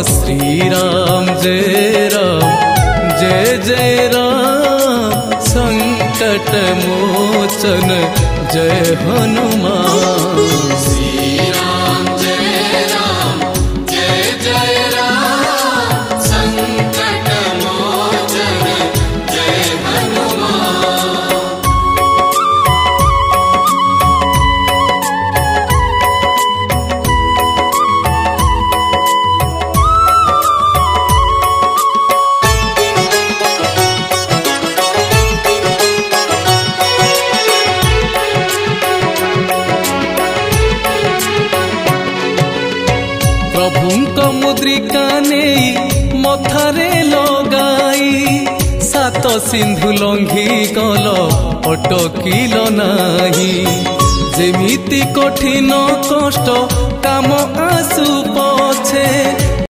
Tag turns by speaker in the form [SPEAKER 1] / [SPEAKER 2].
[SPEAKER 1] श्री राम जय राम संकट मोचन जय हनुमान।
[SPEAKER 2] श्री राम जय राम संकट मोचन जय हनुमान।
[SPEAKER 1] प्रभुंक मुद्रिका नहीं मथारे लगाई सात सिंधु लंघी गल अटकिल नाही। जेमिति कठिन कष्ट काम आसु पछे